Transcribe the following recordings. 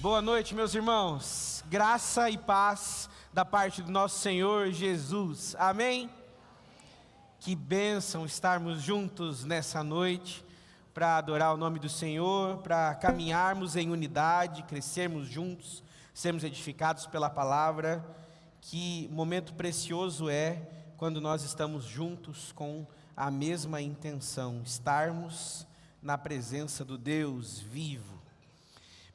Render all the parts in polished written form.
Boa noite, meus irmãos. Graça e paz da parte do nosso Senhor Jesus. Amém? Que bênção estarmos juntos nessa noite para adorar o nome do Senhor, para caminharmos em unidade, crescermos juntos, sermos edificados pela palavra. Que momento precioso é quando nós estamos juntos com a mesma intenção, estarmos na presença do Deus vivo.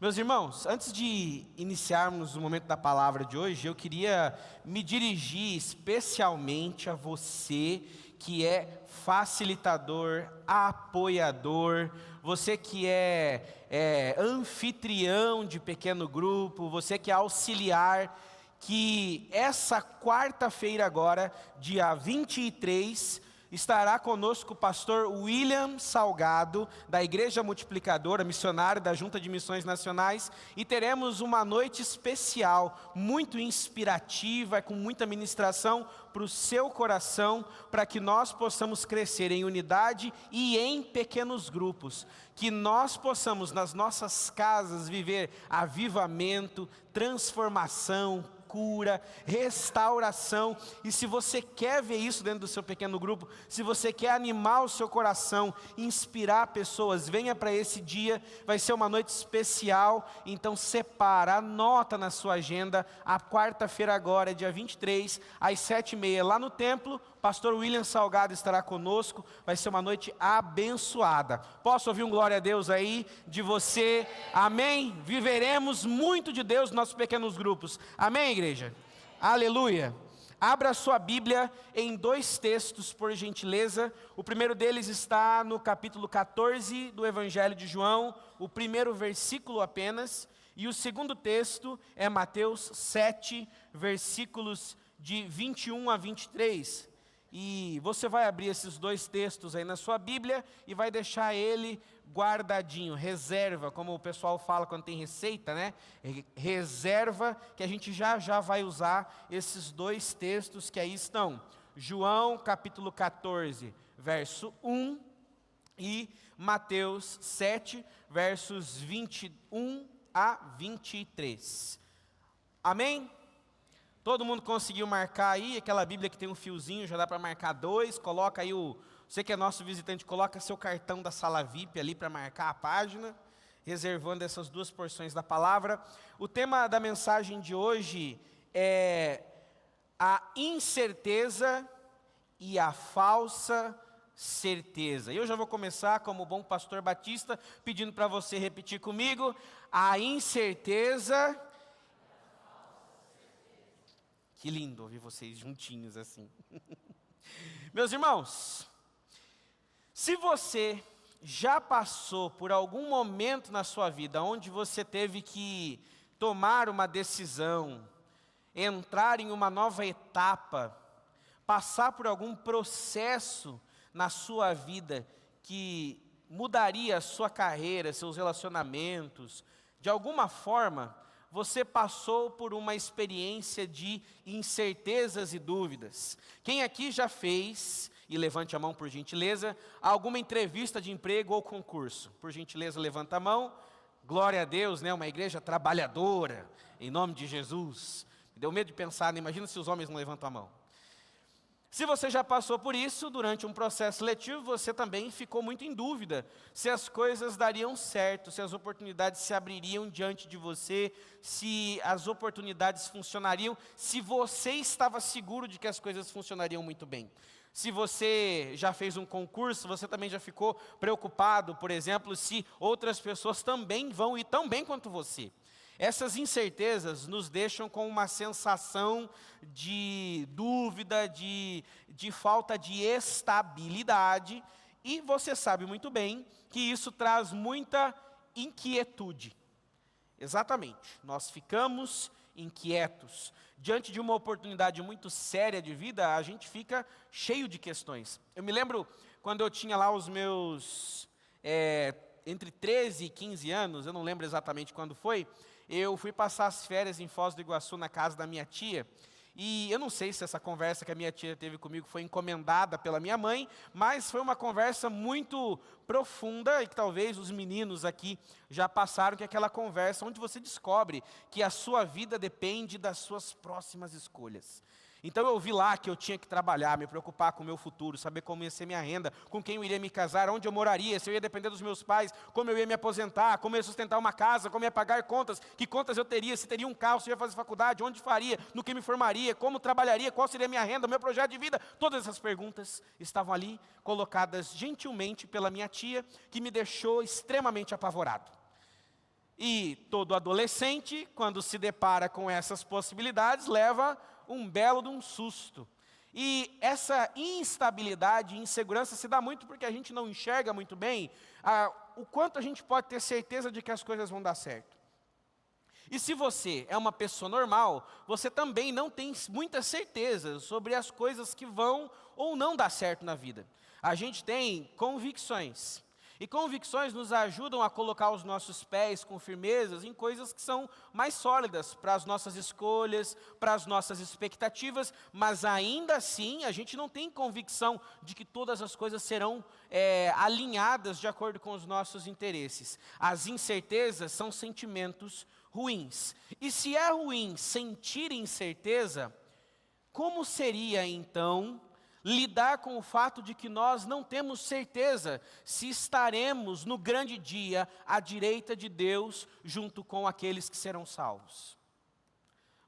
Meus irmãos, antes de iniciarmos o momento da palavra de hoje, eu queria me dirigir especialmente a você que é facilitador, apoiador, você que é anfitrião de pequeno grupo, você que é auxiliar, que essa quarta-feira agora, dia 23, estará conosco o pastor William Salgado, da Igreja Multiplicadora, missionário da Junta de Missões Nacionais, e teremos uma noite especial, muito inspirativa, com muita ministração para o seu coração, para que nós possamos crescer em unidade e em pequenos grupos, que nós possamos nas nossas casas viver avivamento, transformação, cura, restauração. E se você quer ver isso dentro do seu pequeno grupo, se você quer animar o seu coração, inspirar pessoas, venha para esse dia, vai ser uma noite especial, então separa, anota na sua agenda, a quarta-feira agora, dia 23, às 7h30, lá no templo, pastor William Salgado estará conosco, vai ser uma noite abençoada. Posso ouvir um glória a Deus aí, de você? Amém? Viveremos muito de Deus nos nossos pequenos grupos. Amém, igreja? Aleluia! Abra a sua Bíblia em 2 textos, por gentileza. O primeiro deles está no capítulo 14 do Evangelho de João, o primeiro versículo apenas. E o segundo texto é Mateus 7, versículos de 21 a 23. E você vai abrir esses 2 textos aí na sua Bíblia e vai deixar ele guardadinho, reserva, como o pessoal fala quando tem receita, né? Reserva, que a gente já vai usar esses 2 textos que aí estão. João capítulo 14, verso 1 e Mateus 7, versos 21 a 23. Amém? Todo mundo conseguiu marcar aí, aquela Bíblia que tem um fiozinho, já dá para marcar 2, coloca aí você que é nosso visitante, coloca seu cartão da sala VIP ali para marcar a página, reservando essas 2 porções da palavra. O tema da mensagem de hoje é a incerteza e a falsa certeza. Eu já vou começar como bom pastor batista, pedindo para você repetir comigo, a incerteza. Que lindo ouvir vocês juntinhos assim. Meus irmãos, se você já passou por algum momento na sua vida onde você teve que tomar uma decisão, entrar em uma nova etapa, passar por algum processo na sua vida que mudaria a sua carreira, seus relacionamentos, de alguma forma, você passou por uma experiência de incertezas e dúvidas. Quem aqui já fez, e levante a mão por gentileza, alguma entrevista de emprego ou concurso? Por gentileza, levanta a mão. Glória a Deus, né? Uma igreja trabalhadora, em nome de Jesus. Me deu medo de pensar, né? Imagina se os homens não levantam a mão. Se você já passou por isso, durante um processo seletivo, você também ficou muito em dúvida se as coisas dariam certo, se as oportunidades se abririam diante de você, se as oportunidades funcionariam, se você estava seguro de que as coisas funcionariam muito bem. Se você já fez um concurso, você também já ficou preocupado, por exemplo, se outras pessoas também vão ir tão bem quanto você. Essas incertezas nos deixam com uma sensação de dúvida, de falta de estabilidade, e você sabe muito bem que isso traz muita inquietude. Exatamente, nós ficamos inquietos. Diante de uma oportunidade muito séria de vida, a gente fica cheio de questões. Eu me lembro quando eu tinha lá os meus entre 13 e 15 anos, eu não lembro exatamente quando foi, eu fui passar as férias em Foz do Iguaçu na casa da minha tia, E eu não sei se essa conversa que a minha tia teve comigo foi encomendada pela minha mãe, mas foi uma conversa muito profunda e que talvez os meninos aqui já passaram, que é aquela conversa onde você descobre que a sua vida depende das suas próximas escolhas. Então eu vi lá que eu tinha que trabalhar, me preocupar com o meu futuro, saber como ia ser minha renda, com quem eu iria me casar, onde eu moraria, se eu ia depender dos meus pais, como eu ia me aposentar, como eu ia sustentar uma casa, como eu ia pagar contas, que contas eu teria, se teria um carro, se eu ia fazer faculdade, onde faria, no que me formaria, como trabalharia, qual seria a minha renda, o meu projeto de vida. Todas essas perguntas estavam ali, colocadas gentilmente pela minha tia, que me deixou extremamente apavorado. E todo adolescente, quando se depara com essas possibilidades, leva um belo de um susto. E essa instabilidade e insegurança se dá muito porque a gente não enxerga muito bem o quanto a gente pode ter certeza de que as coisas vão dar certo. E se você é uma pessoa normal, você também não tem muita certeza sobre as coisas que vão ou não dar certo na vida. A gente tem convicções. E convicções nos ajudam a colocar os nossos pés com firmeza em coisas que são mais sólidas para as nossas escolhas, para as nossas expectativas, mas ainda assim a gente não tem convicção de que todas as coisas serão alinhadas de acordo com os nossos interesses. As incertezas são sentimentos ruins. E se é ruim sentir incerteza, como seria então lidar com o fato de que nós não temos certeza se estaremos no grande dia à direita de Deus, junto com aqueles que serão salvos?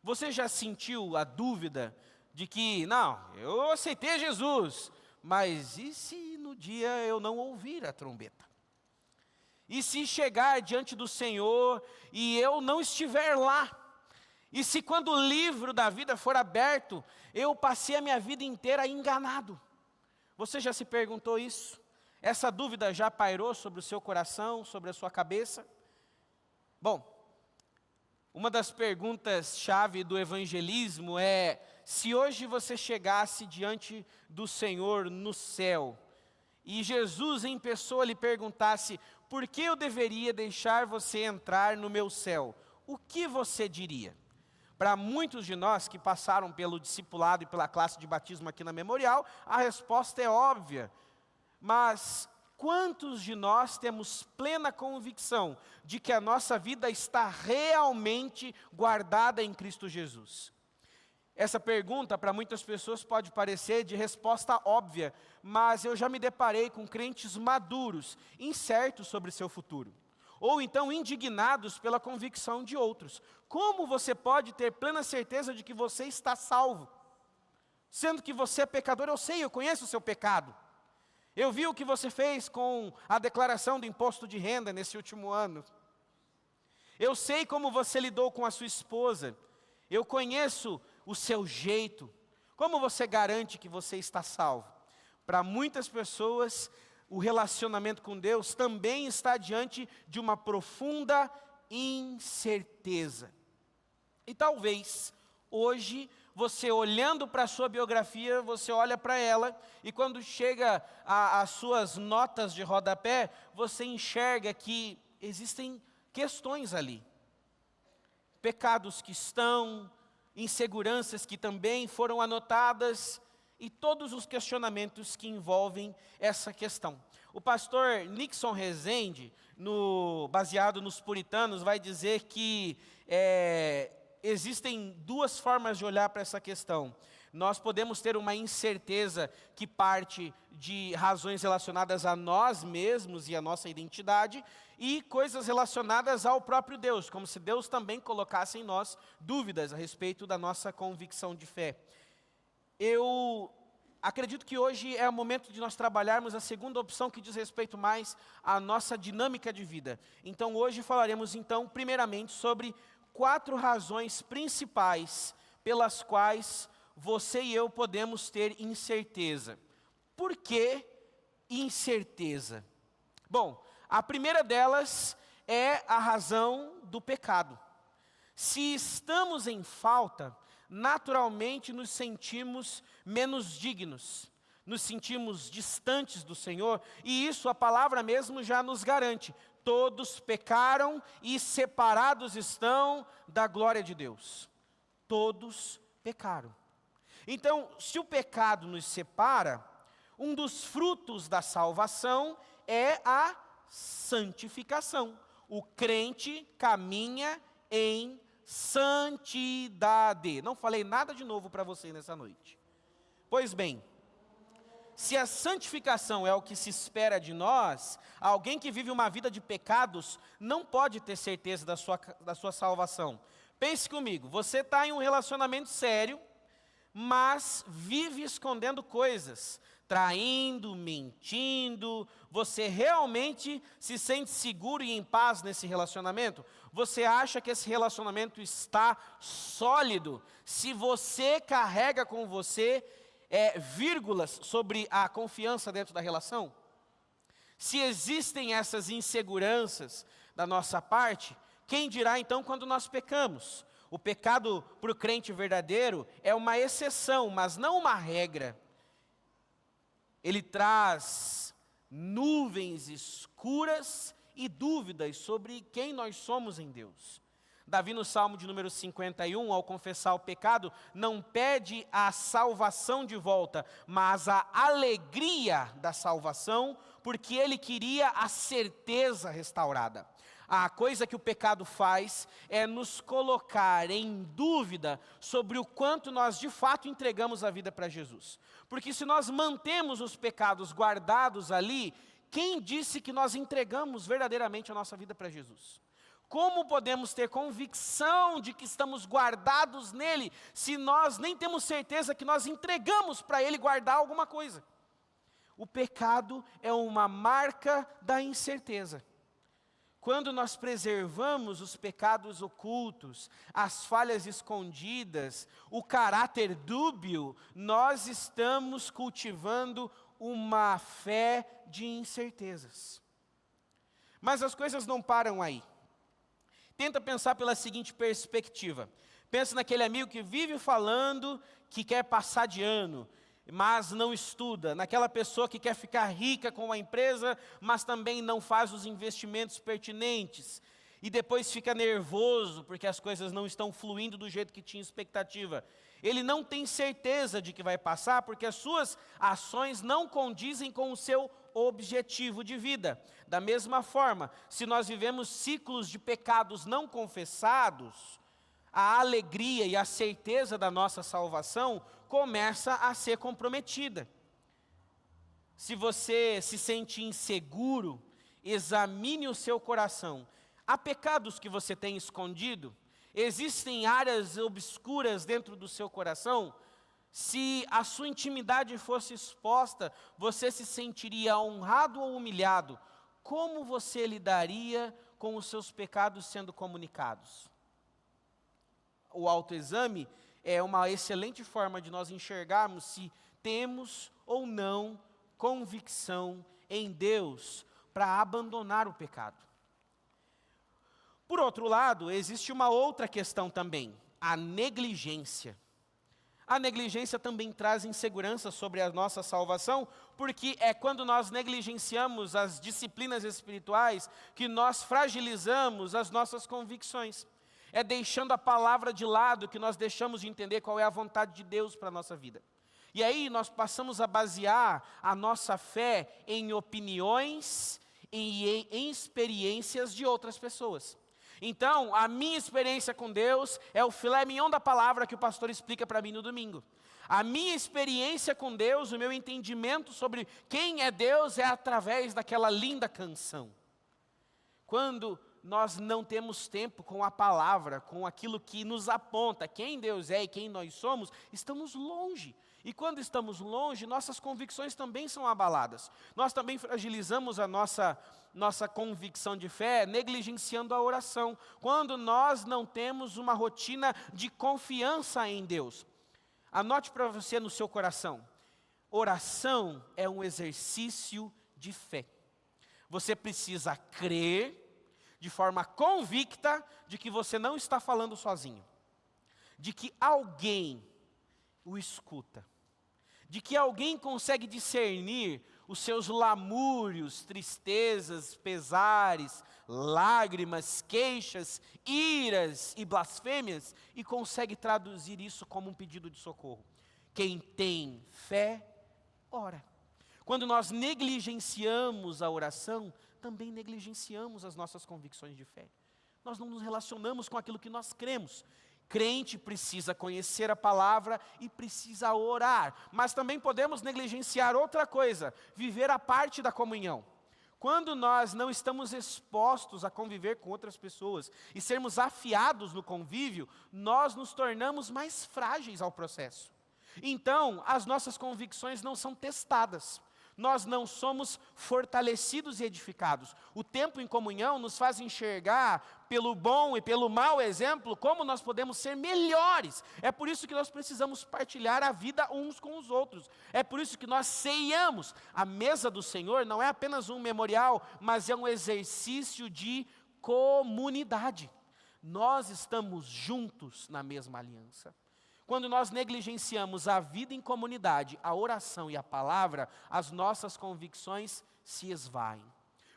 Você já sentiu a dúvida de que, não, eu aceitei Jesus, mas e se no dia eu não ouvir a trombeta? E se chegar diante do Senhor e eu não estiver lá? E se quando o livro da vida for aberto, eu passei a minha vida inteira enganado? Você já se perguntou isso? Essa dúvida já pairou sobre o seu coração, sobre a sua cabeça? Bom, uma das perguntas-chave do evangelismo é: se hoje você chegasse diante do Senhor no céu, e Jesus em pessoa lhe perguntasse, por que eu deveria deixar você entrar no meu céu? O que você diria? Para muitos de nós que passaram pelo discipulado e pela classe de batismo aqui na Memorial, a resposta é óbvia. Mas quantos de nós temos plena convicção de que a nossa vida está realmente guardada em Cristo Jesus? Essa pergunta, para muitas pessoas, pode parecer de resposta óbvia, mas eu já me deparei com crentes maduros, incertos sobre seu futuro, ou então indignados pela convicção de outros. Como você pode ter plena certeza de que você está salvo? Sendo que você é pecador, eu sei, eu conheço o seu pecado. Eu vi o que você fez com a declaração do imposto de renda nesse último ano. Eu sei como você lidou com a sua esposa. Eu conheço o seu jeito. Como você garante que você está salvo? Para muitas pessoas, o relacionamento com Deus também está diante de uma profunda incerteza. E talvez, hoje, você olhando para a sua biografia, você olha para ela, e quando chega às suas notas de rodapé, você enxerga que existem questões ali. Pecados que estão, inseguranças que também foram anotadas, e todos os questionamentos que envolvem essa questão. O pastor Nixon Rezende, baseado nos puritanos, vai dizer que existem duas formas de olhar para essa questão. Nós podemos ter uma incerteza que parte de razões relacionadas a nós mesmos e a nossa identidade, e coisas relacionadas ao próprio Deus, como se Deus também colocasse em nós dúvidas a respeito da nossa convicção de fé. Eu acredito que hoje é o momento de nós trabalharmos a segunda opção, que diz respeito mais à nossa dinâmica de vida. Então hoje falaremos primeiramente sobre 4 razões principais pelas quais você e eu podemos ter incerteza. Por que incerteza? Bom, a primeira delas é a razão do pecado. Se estamos em falta, naturalmente nos sentimos menos dignos, nos sentimos distantes do Senhor, e isso a palavra mesmo já nos garante. Todos pecaram e separados estão da glória de Deus. Todos pecaram. Então, se o pecado nos separa, um dos frutos da salvação é a santificação. O crente caminha em santidade. Não falei nada de novo para você nessa noite. Pois bem, se a santificação é o que se espera de nós, alguém que vive uma vida de pecados não pode ter certeza da sua salvação. Pense comigo, você está em um relacionamento sério, mas vive escondendo coisas, traindo, mentindo. Você realmente se sente seguro e em paz nesse relacionamento? Você acha que esse relacionamento está sólido? Se você carrega com você vírgulas sobre a confiança dentro da relação? Se existem essas inseguranças da nossa parte, quem dirá então quando nós pecamos? O pecado para o crente verdadeiro é uma exceção, mas não uma regra. Ele traz nuvens escuras e dúvidas sobre quem nós somos em Deus. Davi, no Salmo de número 51, ao confessar o pecado, não pede a salvação de volta, mas a alegria da salvação, porque ele queria a certeza restaurada. A coisa que o pecado faz é nos colocar em dúvida sobre o quanto nós de fato entregamos a vida para Jesus. Porque se nós mantemos os pecados guardados ali, quem disse que nós entregamos verdadeiramente a nossa vida para Jesus? Como podemos ter convicção de que estamos guardados nele, se nós nem temos certeza que nós entregamos para ele guardar alguma coisa? O pecado é uma marca da incerteza. Quando nós preservamos os pecados ocultos, as falhas escondidas, o caráter dúbio, nós estamos cultivando uma fé de incertezas. Mas as coisas não param aí. Tenta pensar pela seguinte perspectiva. Pensa naquele amigo que vive falando que quer passar de ano, mas não estuda. Naquela pessoa que quer ficar rica com a empresa, mas também não faz os investimentos pertinentes. E depois fica nervoso porque as coisas não estão fluindo do jeito que tinha expectativa. Ele não tem certeza de que vai passar porque as suas ações não condizem com o seu objetivo de vida. Da mesma forma, se nós vivemos ciclos de pecados não confessados, a alegria e a certeza da nossa salvação começa a ser comprometida. Se você se sente inseguro, examine o seu coração. Há pecados que você tem escondido? Existem áreas obscuras dentro do seu coração? Se a sua intimidade fosse exposta, você se sentiria honrado ou humilhado? Como você lidaria com os seus pecados sendo comunicados? O autoexame é uma excelente forma de nós enxergarmos se temos ou não convicção em Deus para abandonar o pecado. Por outro lado, existe uma outra questão também, a negligência. A negligência também traz insegurança sobre a nossa salvação, porque é quando nós negligenciamos as disciplinas espirituais que nós fragilizamos as nossas convicções. É deixando a palavra de lado que nós deixamos de entender qual é a vontade de Deus para a nossa vida. E aí nós passamos a basear a nossa fé em opiniões e em experiências de outras pessoas. Então, a minha experiência com Deus é o filé mignon da palavra que o pastor explica para mim no domingo. A minha experiência com Deus, o meu entendimento sobre quem é Deus é através daquela linda canção. Quando nós não temos tempo com a palavra, com aquilo que nos aponta quem Deus é e quem nós somos, estamos longe. E quando estamos longe, nossas convicções também são abaladas. Nós também fragilizamos a nossa convicção de fé, negligenciando a oração. Quando nós não temos uma rotina de confiança em Deus. Anote para você no seu coração. Oração é um exercício de fé. Você precisa crer de forma convicta de que você não está falando sozinho. De que alguém o escuta. De que alguém consegue discernir os seus lamúrios, tristezas, pesares, lágrimas, queixas, iras e blasfêmias e consegue traduzir isso como um pedido de socorro. Quem tem fé, ora. Quando nós negligenciamos a oração, também negligenciamos as nossas convicções de fé. Nós não nos relacionamos com aquilo que nós cremos. Crente precisa conhecer a palavra e precisa orar, mas também podemos negligenciar outra coisa, viver a parte da comunhão. Quando nós não estamos expostos a conviver com outras pessoas e sermos afiados no convívio, nós nos tornamos mais frágeis ao processo. Então, as nossas convicções não são testadas. Nós não somos fortalecidos e edificados. O tempo em comunhão nos faz enxergar, pelo bom e pelo mau exemplo, como nós podemos ser melhores. É por isso que nós precisamos partilhar a vida uns com os outros. É por isso que nós ceiamos. A mesa do Senhor não é apenas um memorial, mas é um exercício de comunidade. Nós estamos juntos na mesma aliança. Quando nós negligenciamos a vida em comunidade, a oração e a palavra, as nossas convicções se esvaem.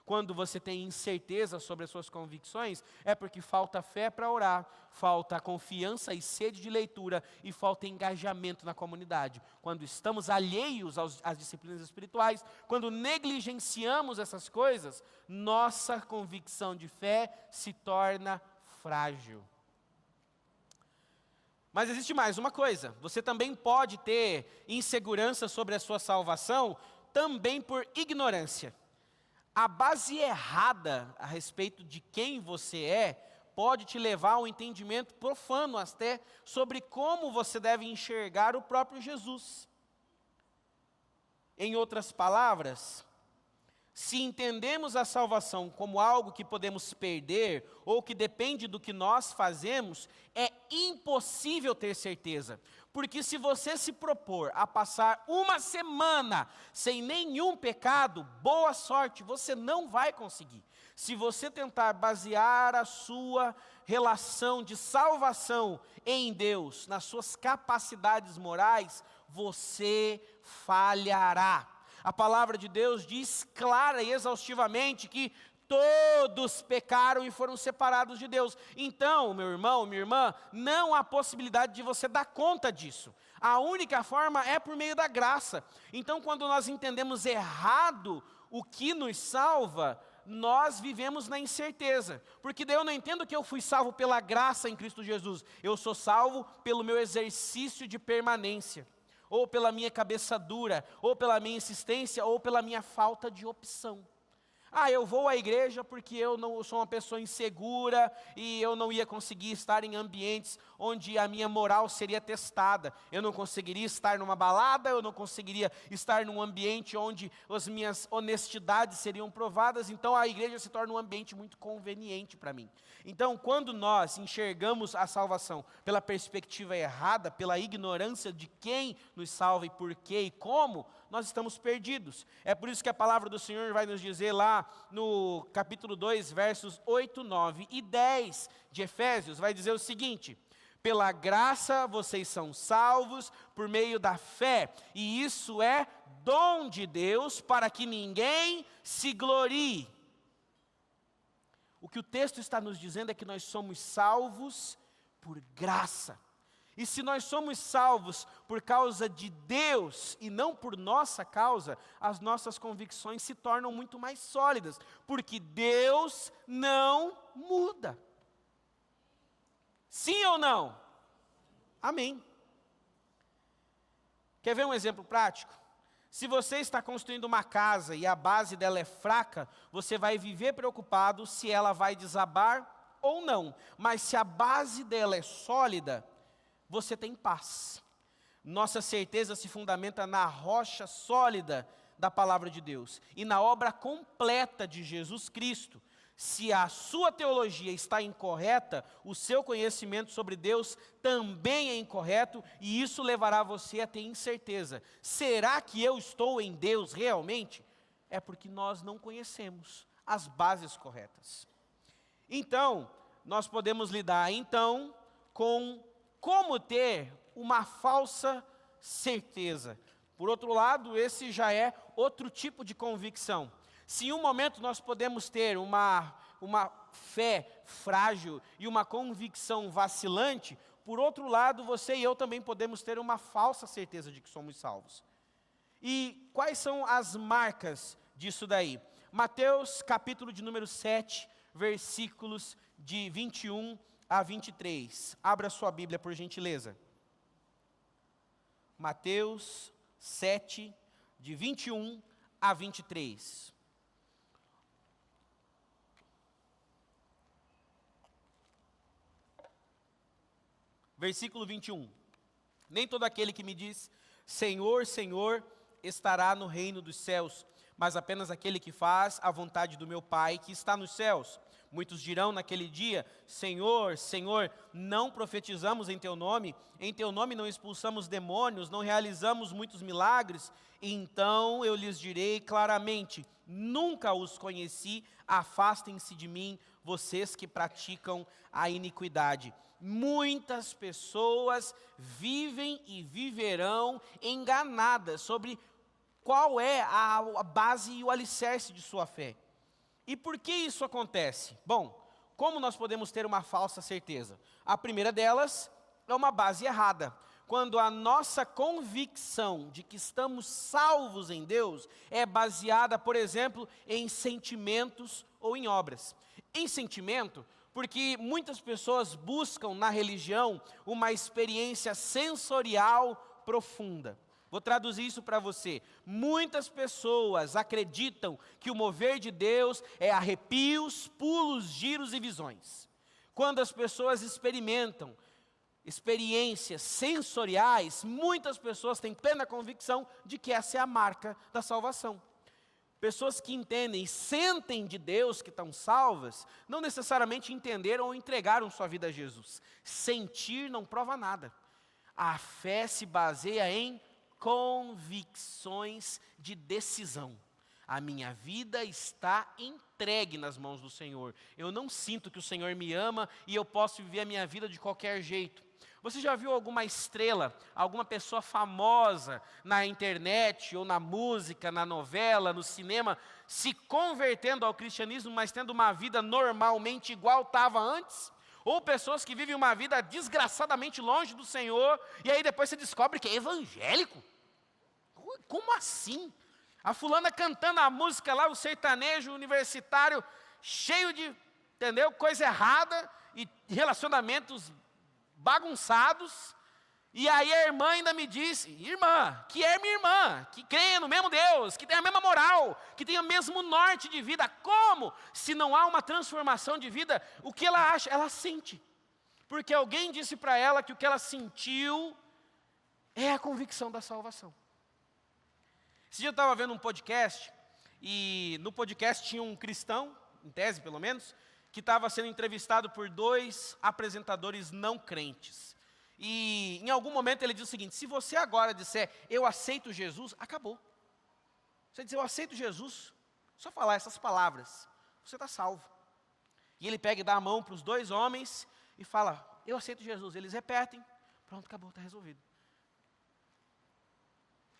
Quando você tem incerteza sobre as suas convicções, é porque falta fé para orar, falta confiança e sede de leitura e falta engajamento na comunidade. Quando estamos alheios às disciplinas espirituais, quando negligenciamos essas coisas, nossa convicção de fé se torna frágil. Mas existe mais uma coisa, você também pode ter insegurança sobre a sua salvação, também por ignorância. A base errada a respeito de quem você é, pode te levar a um entendimento profano até, sobre como você deve enxergar o próprio Jesus. Em outras palavras, se entendemos a salvação como algo que podemos perder, ou que depende do que nós fazemos, é impossível ter certeza. Porque se você se propor a passar uma semana sem nenhum pecado, boa sorte, você não vai conseguir. Se você tentar basear a sua relação de salvação em Deus, nas suas capacidades morais, você falhará. A palavra de Deus diz clara e exaustivamente que todos pecaram e foram separados de Deus. Então, meu irmão, minha irmã, não há possibilidade de você dar conta disso. A única forma é por meio da graça. Então, quando nós entendemos errado o que nos salva, nós vivemos na incerteza. Porque daí eu não entendo que eu fui salvo pela graça em Cristo Jesus. Eu sou salvo pelo meu exercício de permanência, ou pela minha cabeça dura, ou pela minha insistência, ou pela minha falta de opção. Eu vou à igreja porque eu não sou uma pessoa insegura e eu não ia conseguir estar em ambientes onde a minha moral seria testada. Eu não conseguiria estar numa balada, eu não conseguiria estar num ambiente onde as minhas honestidades seriam provadas, então a igreja se torna um ambiente muito conveniente para mim. Então, quando nós enxergamos a salvação pela perspectiva errada, pela ignorância de quem nos salva e por quê e como, nós estamos perdidos. É por isso que a palavra do Senhor vai nos dizer lá no capítulo 2, versos 8, 9 e 10 de Efésios, vai dizer o seguinte: pela graça vocês são salvos por meio da fé, e isso é dom de Deus para que ninguém se glorie. O que o texto está nos dizendo é que nós somos salvos por graça. E se nós somos salvos por causa de Deus e não por nossa causa, as nossas convicções se tornam muito mais sólidas, porque Deus não muda. Sim ou não? Amém. Quer ver um exemplo prático? Se você está construindo uma casa e a base dela é fraca, você vai viver preocupado se ela vai desabar ou não. Mas se a base dela é sólida, você tem paz. Nossa certeza se fundamenta na rocha sólida da palavra de Deus e na obra completa de Jesus Cristo. Se a sua teologia está incorreta, o seu conhecimento sobre Deus também é incorreto e isso levará você a ter incerteza. Será que eu estou em Deus realmente? É porque nós não conhecemos as bases corretas. Então, nós podemos lidar com como ter uma falsa certeza. Por outro lado, esse já é outro tipo de convicção. Se em um momento nós podemos ter uma fé frágil e uma convicção vacilante, por outro lado, você e eu também podemos ter uma falsa certeza de que somos salvos. E quais são as marcas disso daí? Mateus, capítulo de número 7, versículos de 21 a 23. Abra sua Bíblia, por gentileza. Mateus 7, de 21 a 23. Versículo 21. Nem todo aquele que me diz, Senhor, Senhor, estará no reino dos céus, mas apenas aquele que faz a vontade do meu Pai que está nos céus. Muitos dirão naquele dia, Senhor, Senhor, não profetizamos em Teu nome não expulsamos demônios, não realizamos muitos milagres? Então eu lhes direi claramente, nunca os conheci, afastem-se de mim, vocês que praticam a iniquidade. Muitas pessoas vivem e viverão enganadas sobre qual é a base e o alicerce de sua fé. E por que isso acontece? Bom, como nós podemos ter uma falsa certeza? A primeira delas é uma base errada. Quando a nossa convicção de que estamos salvos em Deus é baseada, por exemplo, em sentimentos ou em obras. Em sentimento, porque muitas pessoas buscam na religião uma experiência sensorial profunda. Vou traduzir isso para você. Muitas pessoas acreditam que o mover de Deus é arrepios, pulos, giros e visões. Quando as pessoas experimentam experiências sensoriais, muitas pessoas têm plena convicção de que essa é a marca da salvação. Pessoas que entendem e sentem de Deus que estão salvas, não necessariamente entenderam ou entregaram sua vida a Jesus. Sentir não prova nada. A fé se baseia em convicções de decisão. A minha vida está entregue nas mãos do Senhor. Eu não sinto que o Senhor me ama e eu posso viver a minha vida de qualquer jeito. Você já viu alguma estrela, alguma pessoa famosa na internet, ou na música, na novela, no cinema, se convertendo ao cristianismo, mas tendo uma vida normalmente igual estava antes? Ou pessoas que vivem uma vida desgraçadamente longe do Senhor, e aí depois você descobre que é evangélico? Como assim? A fulana cantando a música lá, o sertanejo universitário, cheio de, entendeu? Coisa errada, e relacionamentos bagunçados, e aí a irmã ainda me disse, irmã, que é minha irmã, que crê no mesmo Deus, que tem a mesma moral, que tem o mesmo norte de vida. Como? Se não há uma transformação de vida, o que ela acha? Ela sente. Porque alguém disse para ela que o que ela sentiu é a convicção da salvação. Esse dia eu estava vendo um podcast, e no podcast tinha um cristão, em tese pelo menos, que estava sendo entrevistado por 2 apresentadores não crentes. E em algum momento ele diz o seguinte, se você agora disser, eu aceito Jesus, acabou. Você dizer, eu aceito Jesus, só falar essas palavras, você está salvo. E ele pega e dá a mão para os 2 homens e fala, eu aceito Jesus. Eles repetem, pronto, acabou, está resolvido.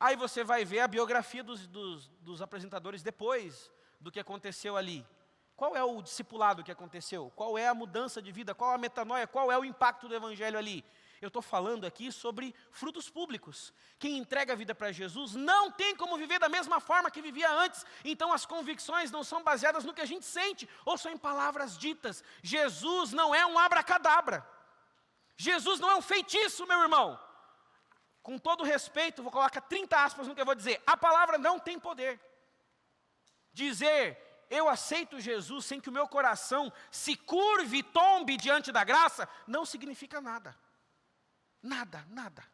Aí você vai ver a biografia dos apresentadores depois do que aconteceu ali. Qual é o discipulado que aconteceu? Qual é a mudança de vida? Qual a metanoia? Qual é o impacto do evangelho ali? Eu estou falando aqui sobre frutos públicos. Quem entrega a vida para Jesus não tem como viver da mesma forma que vivia antes. Então as convicções não são baseadas no que a gente sente, ou são em palavras ditas. Jesus não é um abracadabra. Jesus não é um feitiço, meu irmão. Com todo respeito, vou colocar 30 aspas no que eu vou dizer. A palavra não tem poder. Dizer, eu aceito Jesus sem que o meu coração se curve e tombe diante da graça, não significa nada. Nada, nada,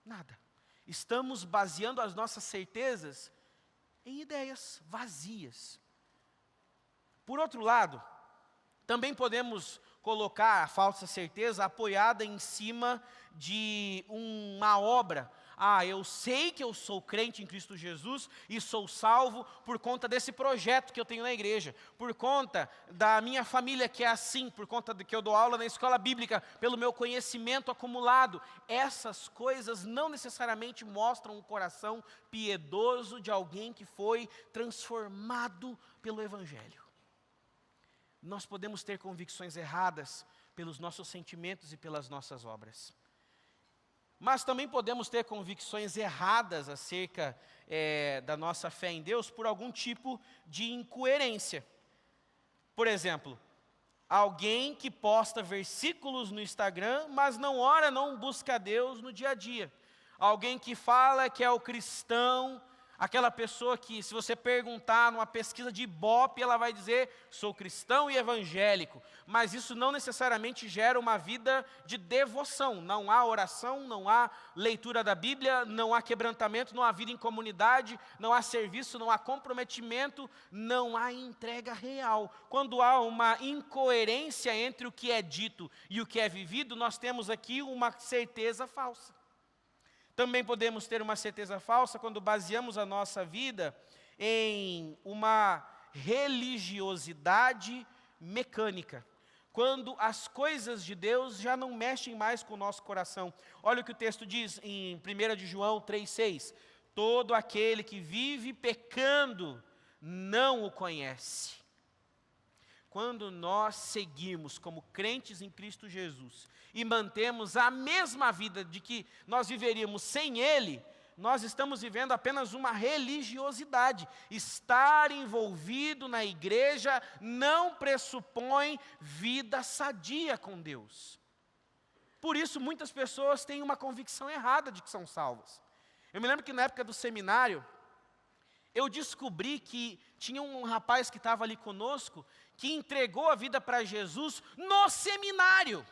nada. Estamos baseando as nossas certezas em ideias vazias. Por outro lado, também podemos colocar a falsa certeza apoiada em cima de uma obra, eu sei que eu sou crente em Cristo Jesus e sou salvo por conta desse projeto que eu tenho na igreja, por conta da minha família que é assim, por conta de que eu dou aula na escola bíblica, pelo meu conhecimento acumulado. Essas coisas não necessariamente mostram um coração piedoso de alguém que foi transformado pelo Evangelho. Nós podemos ter convicções erradas pelos nossos sentimentos e pelas nossas obras. Mas também podemos ter convicções erradas acerca da nossa fé em Deus por algum tipo de incoerência. Por exemplo, alguém que posta versículos no Instagram, mas não ora, não busca a Deus no dia a dia. Alguém que fala que é o cristão, aquela pessoa que, se você perguntar numa pesquisa de Ibope, ela vai dizer, sou cristão e evangélico. Mas isso não necessariamente gera uma vida de devoção. Não há oração, não há leitura da Bíblia, não há quebrantamento, não há vida em comunidade, não há serviço, não há comprometimento, não há entrega real. Quando há uma incoerência entre o que é dito e o que é vivido, nós temos aqui uma certeza falsa. Também podemos ter uma certeza falsa quando baseamos a nossa vida em uma religiosidade mecânica. Quando as coisas de Deus já não mexem mais com o nosso coração. Olha o que o texto diz em 1 de João 3,6. Todo aquele que vive pecando não o conhece. Quando nós seguimos como crentes em Cristo Jesus e mantemos a mesma vida de que nós viveríamos sem Ele, nós estamos vivendo apenas uma religiosidade. Estar envolvido na igreja não pressupõe vida sadia com Deus. Por isso, muitas pessoas têm uma convicção errada de que são salvas. Eu me lembro que na época do seminário, eu descobri que tinha um rapaz que estava ali conosco, que entregou a vida para Jesus no seminário.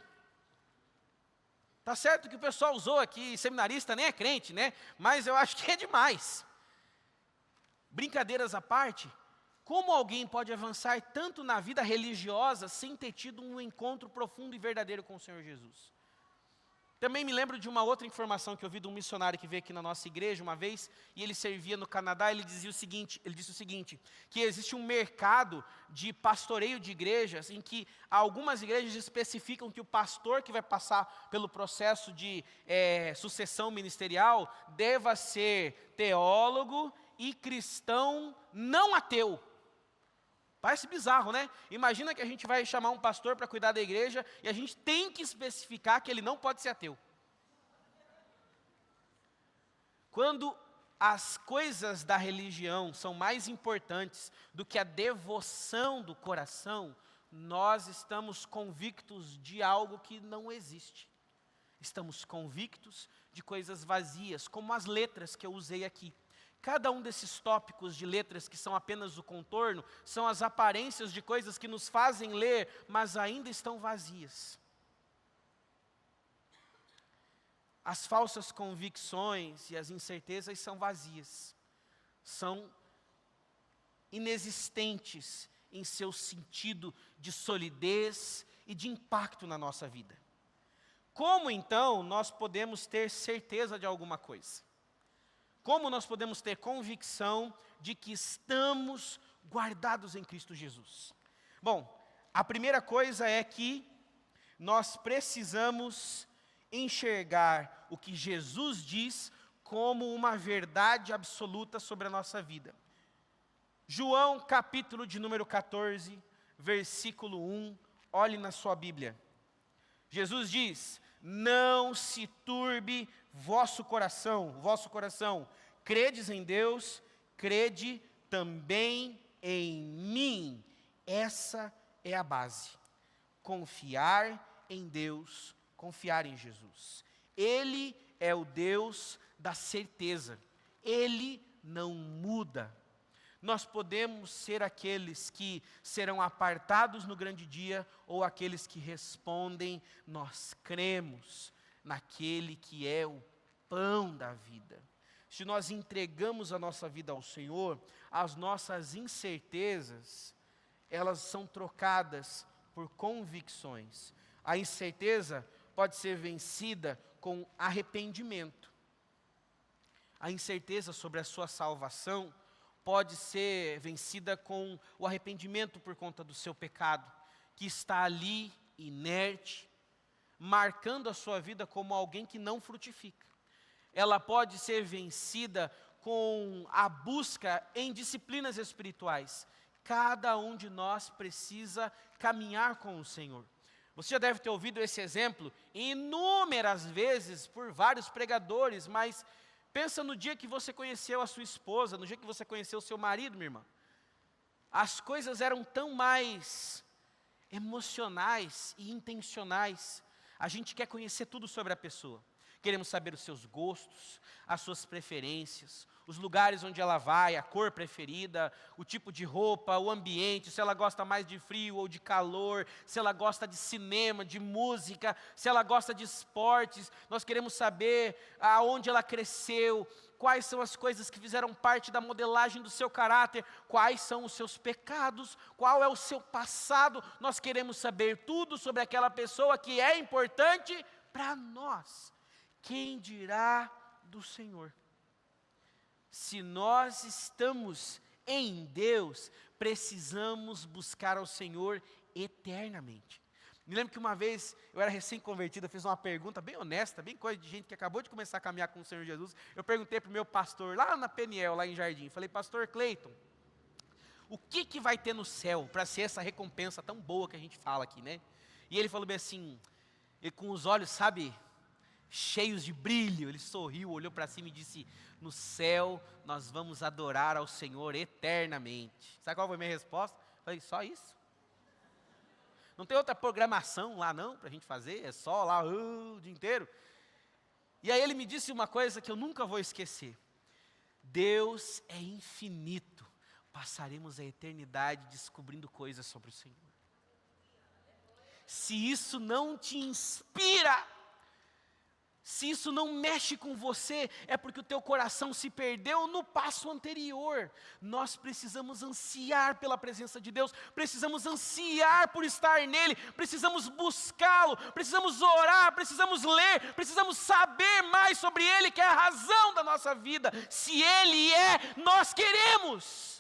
Tá certo que o pessoal usou aqui, seminarista nem é crente, né? Mas eu acho que é demais. Brincadeiras à parte, como alguém pode avançar tanto na vida religiosa sem ter tido um encontro profundo e verdadeiro com o Senhor Jesus? Também me lembro de uma outra informação que eu vi de um missionário que veio aqui na nossa igreja uma vez, e ele servia no Canadá. Ele disse o seguinte, que existe um mercado de pastoreio de igrejas, em que algumas igrejas especificam que o pastor que vai passar pelo processo de sucessão ministerial deva ser teólogo e cristão não ateu. Parece bizarro, né? Imagina que a gente vai chamar um pastor para cuidar da igreja e a gente tem que especificar que ele não pode ser ateu. Quando as coisas da religião são mais importantes do que a devoção do coração, nós estamos convictos de algo que não existe. Estamos convictos de coisas vazias, como as letras que eu usei aqui. Cada um desses tópicos de letras que são apenas o contorno, são as aparências de coisas que nos fazem ler, mas ainda estão vazias. As falsas convicções e as incertezas são vazias. São inexistentes em seu sentido de solidez e de impacto na nossa vida. Como então nós podemos ter certeza de alguma coisa? Como nós podemos ter convicção de que estamos guardados em Cristo Jesus? Bom, a primeira coisa é que nós precisamos enxergar o que Jesus diz como uma verdade absoluta sobre a nossa vida. João, capítulo de número 14, versículo 1, olhe na sua Bíblia. Jesus diz: não se turbe vosso coração, credes em Deus, crede também em mim. Essa é a base. Confiar em Deus, confiar em Jesus. Ele é o Deus da certeza. Ele não muda. Nós podemos ser aqueles que serão apartados no grande dia, ou aqueles que respondem: nós cremos naquele que é o pão da vida. Se nós entregamos a nossa vida ao Senhor, as nossas incertezas, elas são trocadas por convicções. A incerteza pode ser vencida com arrependimento. A incerteza sobre a sua salvação pode ser vencida com o arrependimento por conta do seu pecado, que está ali, inerte, marcando a sua vida como alguém que não frutifica. Ela pode ser vencida com a busca em disciplinas espirituais. Cada um de nós precisa caminhar com o Senhor. Você já deve ter ouvido esse exemplo inúmeras vezes por vários pregadores, mas pensa no dia que você conheceu a sua esposa, no dia que você conheceu o seu marido, minha irmã. As coisas eram tão mais emocionais e intencionais. A gente quer conhecer tudo sobre a pessoa. Queremos saber os seus gostos, as suas preferências, os lugares onde ela vai, a cor preferida, o tipo de roupa, o ambiente, se ela gosta mais de frio ou de calor, se ela gosta de cinema, de música, se ela gosta de esportes. Nós queremos saber aonde ela cresceu, quais são as coisas que fizeram parte da modelagem do seu caráter, quais são os seus pecados, qual é o seu passado. Nós queremos saber tudo sobre aquela pessoa que é importante para nós. Quem dirá do Senhor? Se nós estamos em Deus, precisamos buscar ao Senhor eternamente. Me lembro que uma vez, eu era recém-convertido, eu fiz uma pergunta bem honesta, bem coisa de gente que acabou de começar a caminhar com o Senhor Jesus. Eu perguntei para o meu pastor, lá na Peniel, lá em Jardim, falei, pastor Cleiton, o que vai ter no céu para ser essa recompensa tão boa que a gente fala aqui, né? E ele falou bem assim, ele com os olhos, sabe, cheios de brilho, ele sorriu, olhou para cima e disse, no céu nós vamos adorar ao Senhor eternamente. Sabe qual foi a minha resposta? Falei, só isso? Não tem outra programação lá não, para a gente fazer, é só lá o dia inteiro? E aí ele me disse uma coisa que eu nunca vou esquecer, Deus é infinito, passaremos a eternidade descobrindo coisas sobre o Senhor. Se isso não te inspira, se isso não mexe com você, é porque o teu coração se perdeu no passo anterior. Nós precisamos ansiar pela presença de Deus, precisamos ansiar por estar nele, precisamos buscá-lo, precisamos orar, precisamos ler, precisamos saber mais sobre ele, que é a razão da nossa vida. Se ele é, nós queremos.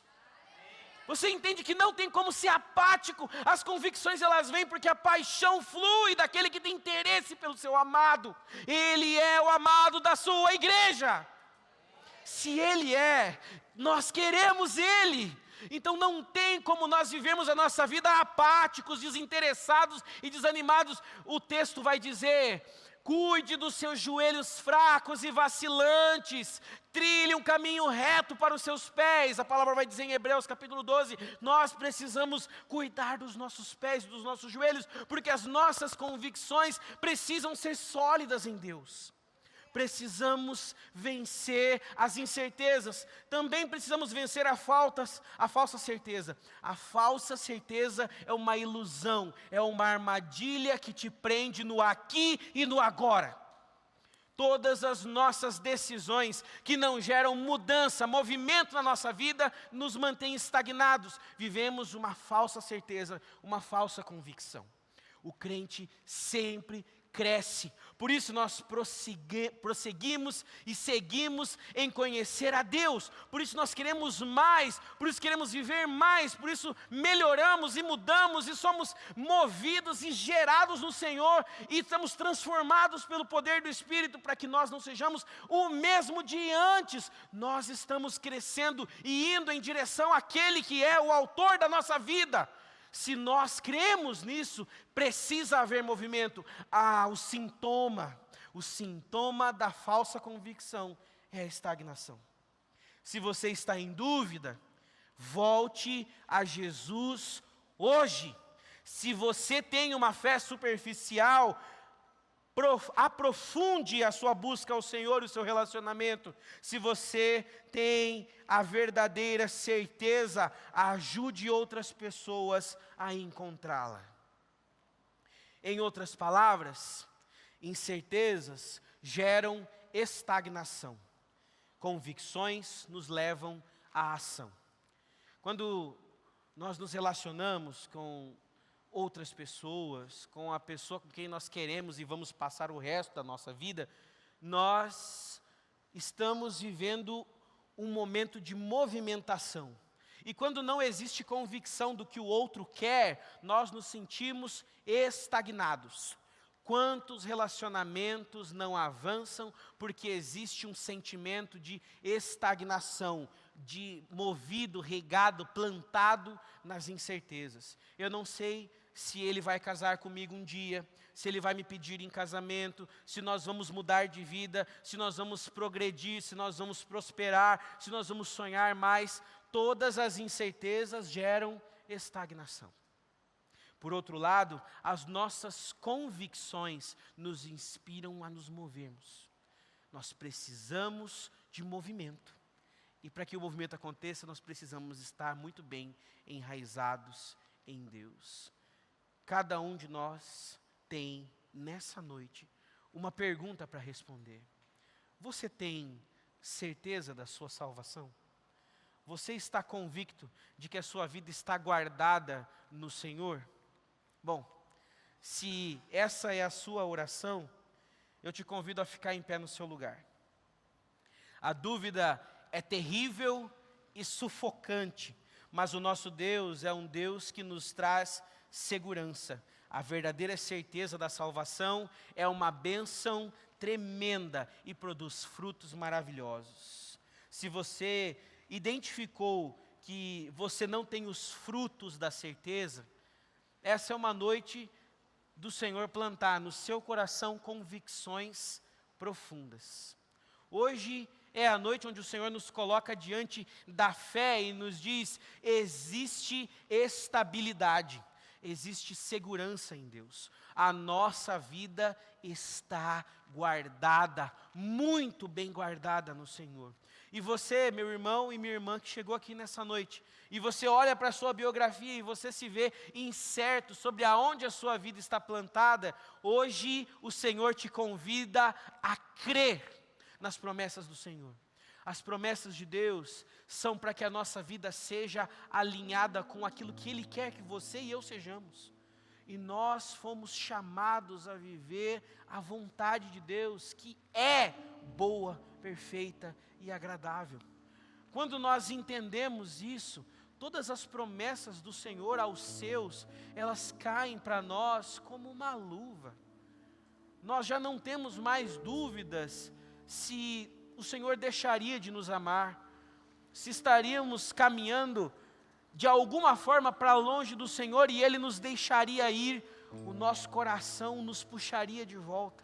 Você entende que não tem como ser apático, as convicções elas vêm porque a paixão flui daquele que tem interesse pelo seu amado. Ele é o amado da sua igreja. Se ele é, nós queremos ele. Então não tem como nós vivemos a nossa vida apáticos, desinteressados e desanimados. O texto vai dizer, cuide dos seus joelhos fracos e vacilantes, trilhe um caminho reto para os seus pés. A palavra vai dizer em Hebreus capítulo 12, nós precisamos cuidar dos nossos pés, dos nossos joelhos, porque as nossas convicções precisam ser sólidas em Deus. Precisamos vencer as incertezas, também precisamos vencer a falsa certeza. A falsa certeza é uma ilusão, é uma armadilha que te prende no aqui e no agora. Todas as nossas decisões que não geram mudança, movimento na nossa vida, nos mantêm estagnados. Vivemos uma falsa certeza, uma falsa convicção. O crente sempre cresce, por isso nós prosseguimos e seguimos em conhecer a Deus, por isso nós queremos mais, por isso queremos viver mais, por isso melhoramos e mudamos e somos movidos e gerados no Senhor e estamos transformados pelo poder do Espírito para que nós não sejamos o mesmo de antes. Nós estamos crescendo e indo em direção àquele que é o autor da nossa vida. Se nós cremos nisso, precisa haver movimento. O sintoma da falsa convicção é a estagnação. Se você está em dúvida, volte a Jesus hoje. Se você tem uma fé superficial, aprofunde a sua busca ao Senhor e o seu relacionamento. Se você tem a verdadeira certeza, ajude outras pessoas a encontrá-la. Em outras palavras, incertezas geram estagnação. Convicções nos levam à ação. Quando nós nos relacionamos com outras pessoas, com a pessoa com quem nós queremos e vamos passar o resto da nossa vida, nós estamos vivendo um momento de movimentação. E quando não existe convicção do que o outro quer, nós nos sentimos estagnados. Quantos relacionamentos não avançam porque existe um sentimento de estagnação, de movido, regado, plantado nas incertezas. Eu não sei se ele vai casar comigo um dia, se ele vai me pedir em casamento, se nós vamos mudar de vida, se nós vamos progredir, se nós vamos prosperar, se nós vamos sonhar mais. Todas as incertezas geram estagnação. Por outro lado, as nossas convicções nos inspiram a nos movermos. Nós precisamos de movimento. E para que o movimento aconteça, nós precisamos estar muito bem enraizados em Deus. Cada um de nós tem, nessa noite, uma pergunta para responder. Você tem certeza da sua salvação? Você está convicto de que a sua vida está guardada no Senhor? Bom, se essa é a sua oração, eu te convido a ficar em pé no seu lugar. A dúvida é terrível e sufocante, mas o nosso Deus é um Deus que nos traz segurança. A verdadeira certeza da salvação é uma bênção tremenda e produz frutos maravilhosos. Se você identificou que você não tem os frutos da certeza, essa é uma noite do Senhor plantar no seu coração convicções profundas. Hoje é a noite onde o Senhor nos coloca diante da fé e nos diz: existe estabilidade, existe segurança em Deus. A nossa vida está guardada, muito bem guardada no Senhor. E você, meu irmão e minha irmã que chegou aqui nessa noite, e você olha para a sua biografia e você se vê incerto sobre aonde a sua vida está plantada, hoje o Senhor te convida a crer nas promessas do Senhor. As promessas de Deus são para que a nossa vida seja alinhada com aquilo que Ele quer que você e eu sejamos. E nós fomos chamados a viver a vontade de Deus, que é boa, perfeita e agradável. Quando nós entendemos isso, todas as promessas do Senhor aos seus, elas caem para nós como uma luva. Nós já não temos mais dúvidas se o Senhor deixaria de nos amar, se estaríamos caminhando de alguma forma para longe do Senhor e Ele nos deixaria ir, o nosso coração nos puxaria de volta.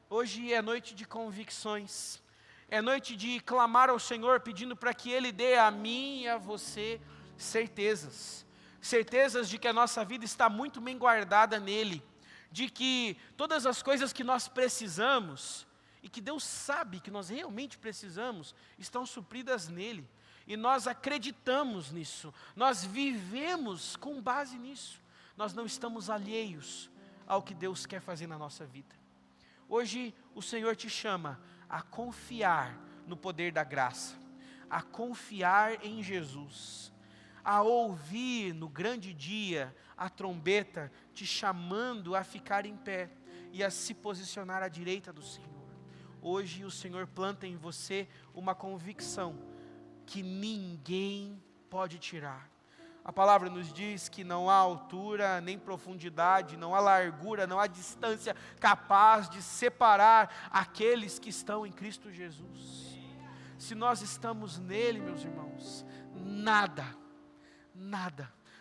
Hoje é noite de convicções, é noite de clamar ao Senhor pedindo para que Ele dê a mim e a você certezas. Certezas de que a nossa vida está muito bem guardada nele, de que todas as coisas que nós precisamos, e que Deus sabe que nós realmente precisamos, estão supridas nele. E nós acreditamos nisso, nós vivemos com base nisso. Nós não estamos alheios ao que Deus quer fazer na nossa vida. Hoje o Senhor te chama a confiar no poder da graça, a confiar em Jesus, a ouvir no grande dia a trombeta te chamando a ficar em pé e a se posicionar à direita do Senhor. Hoje o Senhor planta em você uma convicção que ninguém pode tirar. A palavra nos diz que não há altura, nem profundidade, não há largura, não há distância capaz de separar aqueles que estão em Cristo Jesus. Se nós estamos nele, meus irmãos, nada,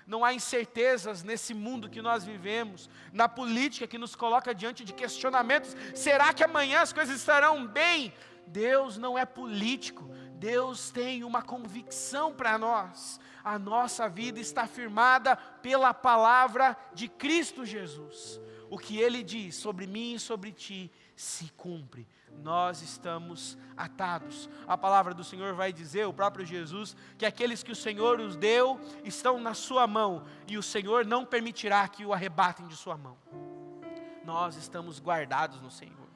não há incertezas nesse mundo que nós vivemos, na política que nos coloca diante de questionamentos. Será que amanhã as coisas estarão bem? Deus não é político, Deus tem uma convicção para nós. A nossa vida está firmada pela palavra de Cristo Jesus. O que Ele diz sobre mim e sobre ti se cumpre. Nós estamos atados. A palavra do Senhor vai dizer, o próprio Jesus, que aqueles que o Senhor os deu estão na sua mão, e o Senhor não permitirá que o arrebatem de sua mão. Nós estamos guardados no Senhor.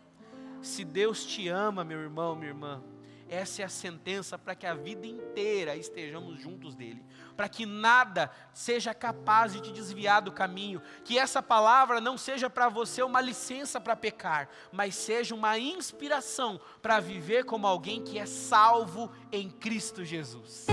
Se Deus te ama, meu irmão, minha irmã, essa é a sentença para que a vida inteira estejamos juntos dele, para que nada seja capaz de te desviar do caminho, que essa palavra não seja para você uma licença para pecar, mas seja uma inspiração para viver como alguém que é salvo em Cristo Jesus.